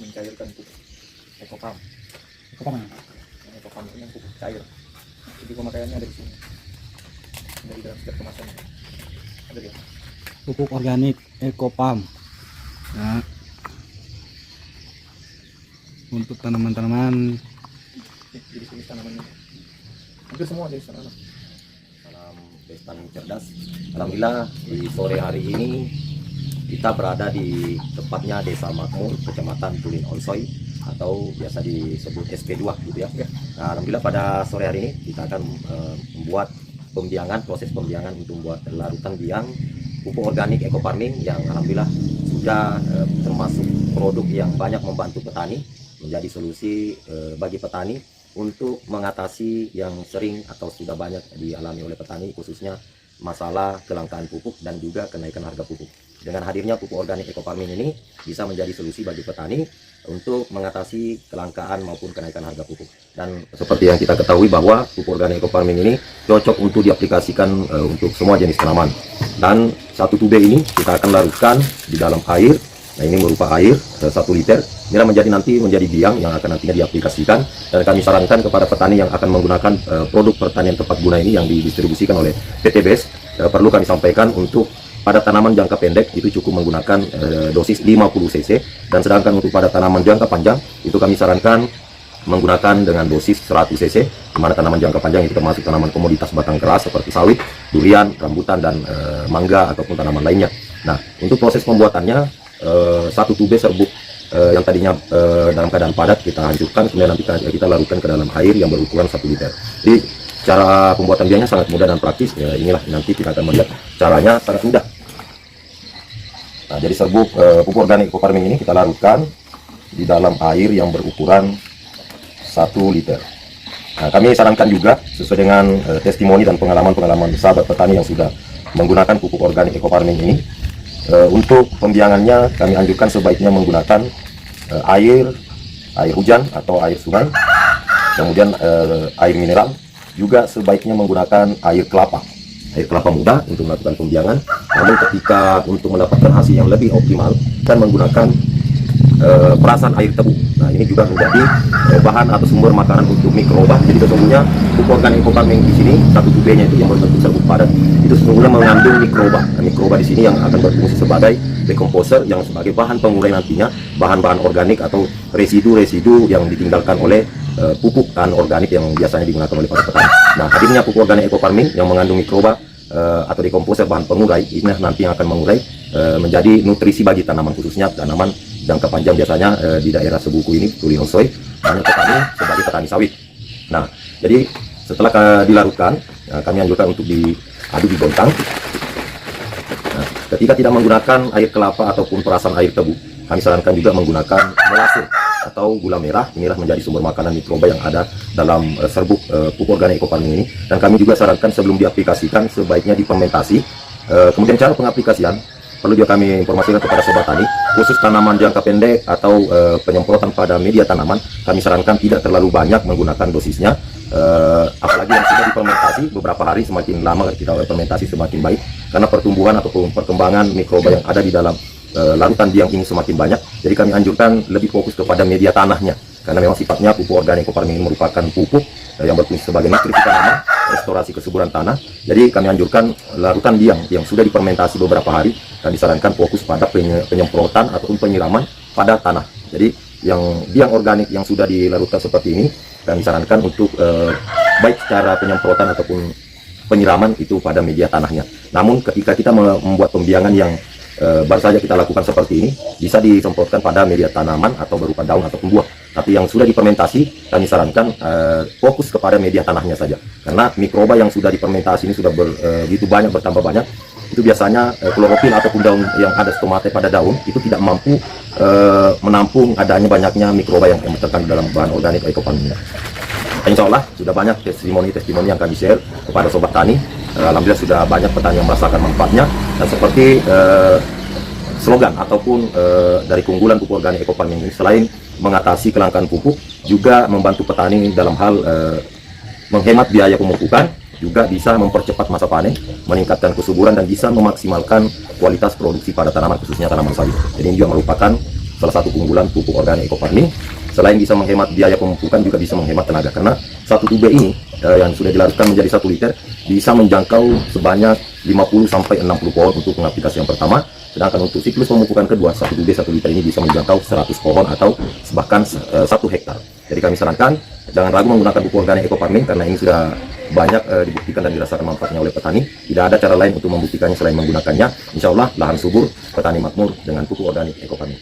mencairkan pupuk Ekopam. Ekopam. Ekopam ini yang pupuk cair. Jadi pemakaiannya ada di sini. Dari dalam setiap kemasan ada dia. Pupuk organik Ekopam. Nah, untuk tanaman-tanaman. Jadi sini tanamannya hampir semua jenis tanaman. Salam Destan Cerdas. Alhamdulillah di sore hari ini kita berada di tepatnya Desa Makmur, Kecamatan Tulin Onsoy atau biasa disebut SP2 gitu ya. Nah, alhamdulillah pada sore hari ini kita akan membuat proses pembiangan untuk membuat larutan biang pupuk organik eco farming yang alhamdulillah sudah termasuk produk yang banyak membantu petani, menjadi solusi bagi petani untuk mengatasi yang sering atau sudah banyak dialami oleh petani, khususnya masalah kelangkaan pupuk dan juga kenaikan harga pupuk. Dengan hadirnya pupuk organik eco farming ini bisa menjadi solusi bagi petani untuk mengatasi kelangkaan maupun kenaikan harga pupuk. Dan seperti yang kita ketahui bahwa pupuk organik eco farming ini cocok untuk diaplikasikan untuk semua jenis tanaman. Dan satu tube ini kita akan larutkan di dalam air. Nah, ini berupa air 1 liter. Inilah nanti menjadi biang yang akan nantinya diaplikasikan, dan kami sarankan kepada petani yang akan menggunakan produk pertanian tepat guna ini yang didistribusikan oleh PTBS, perlu kami sampaikan untuk pada tanaman jangka pendek itu cukup menggunakan dosis 50 cc, dan sedangkan untuk pada tanaman jangka panjang itu kami sarankan menggunakan dengan dosis 100 cc, di mana tanaman jangka panjang itu termasuk tanaman komoditas batang keras seperti sawit, durian, rambutan, dan mangga ataupun tanaman lainnya. Nah, untuk proses pembuatannya, satu tube serbuk yang tadinya dalam keadaan padat kita hancurkan, kemudian nanti kita larutkan ke dalam air yang berukuran 1 liter. Jadi cara pembuatan biangnya sangat mudah dan praktis. Inilah nanti kita akan melihat caranya sangat mudah. Nah, jadi serbuk pupuk organik eco farming ini kita larutkan di dalam air yang berukuran 1 liter. Nah, kami sarankan juga sesuai dengan testimoni dan pengalaman sahabat petani yang sudah menggunakan pupuk organik eco farming ini, untuk pembiangannya kami anjurkan sebaiknya menggunakan air hujan atau air sungai, kemudian air mineral, juga sebaiknya menggunakan air kelapa muda untuk melakukan pembiangan. Namun ketika untuk mendapatkan hasil yang lebih optimal dan menggunakan perasan air tebu. Nah, ini juga menjadi bahan atau sumber makanan untuk mikroba. Jadi sesungguhnya pupuk organik eco farming di sini, satu tubenya itu yang berbentuk serbuk padat, itu sesungguhnya mengandung mikroba. Nah, mikroba di sini yang akan berfungsi sebagai decomposer, yang sebagai bahan pengurai nantinya bahan-bahan organik atau residu-residu yang ditinggalkan oleh pupuk organik yang biasanya digunakan oleh para petani. Nah, hadirnya pupuk organik eco farming yang mengandung mikroba atau decomposer, bahan pengurai, ini nanti yang akan mengurai menjadi nutrisi bagi tanaman, khususnya tanaman jangka panjang biasanya di daerah Sebuku ini, Tulin Onsoy, banyak petani sebagai petani sawit. Nah, jadi setelah dilarutkan, kami anjurkan untuk diaduk di gontang. Nah, ketika tidak menggunakan air kelapa ataupun perasan air tebu, kami sarankan juga menggunakan molase atau gula merah. Inilah menjadi sumber makanan mikroba yang ada dalam serbuk pupuk organik eco farming ini. Dan kami juga sarankan sebelum diaplikasikan sebaiknya difermentasi. Kemudian cara pengaplikasian perlu juga kami informasikan kepada sobat tani, khusus tanaman jangka pendek atau penyemprotan pada media tanaman, kami sarankan tidak terlalu banyak menggunakan dosisnya, apalagi yang sudah difermentasi beberapa hari. Semakin lama kita fermentasi semakin baik, karena pertumbuhan ataupun perkembangan mikroba yang ada di dalam larutan biang ini semakin banyak. Jadi kami anjurkan lebih fokus kepada media tanahnya, karena memang sifatnya pupuk organik eco farming ini merupakan pupuk yang berfungsi sebagai nutrisi tanaman, restorasi kesuburan tanah. Jadi kami anjurkan larutan biang yang sudah difermentasi beberapa hari, dan disarankan fokus pada penyemprotan ataupun penyiraman pada tanah. Jadi yang biang organik yang sudah dilarutkan seperti ini, kami sarankan untuk baik secara penyemprotan ataupun penyiraman itu pada media tanahnya. Namun ketika kita membuat pembiangan yang baru saja kita lakukan seperti ini, bisa disemprotkan pada media tanaman atau berupa daun ataupun buah. Tapi yang sudah difermentasi, kami sarankan fokus kepada media tanahnya saja, karena mikroba yang sudah difermentasi ini sudah begitu banyak, bertambah banyak. Itu biasanya klorofil ataupun daun yang ada stomata pada daun itu tidak mampu menampung adanya banyaknya mikroba yang terkandung dalam bahan organik eco farming. Insya Allah sudah banyak testimoni yang kami share kepada sobat tani. Alhamdulillah sudah banyak petani yang merasakan manfaatnya, dan seperti slogan ataupun dari keunggulan pupuk organik eco farming ini, selain mengatasi kelangkaan pupuk, juga membantu petani dalam hal menghemat biaya pemupukan, juga bisa mempercepat masa panen, meningkatkan kesuburan, dan bisa memaksimalkan kualitas produksi pada tanaman, khususnya tanaman sawit. Jadi ini juga merupakan salah satu keunggulan pupuk organik Eco Farming. Selain bisa menghemat biaya pemupukan, juga bisa menghemat tenaga, karena satu tube ini yang sudah dilarutkan menjadi 1 liter bisa menjangkau sebanyak 50 sampai 60 pohon untuk pengaplikasi yang pertama. Sedangkan untuk siklus pemupukan kedua, 1 tube 1 liter ini bisa menjangkau 100 pohon atau bahkan 1 hektar. Jadi kami sarankan jangan ragu menggunakan pupuk organik Eco Farming, karena ini sudah banyak dibuktikan dan dirasakan manfaatnya oleh petani. Tidak ada cara lain untuk membuktikannya selain menggunakannya. Insya Allah lahan subur, petani makmur dengan pupuk organik Eco Farming.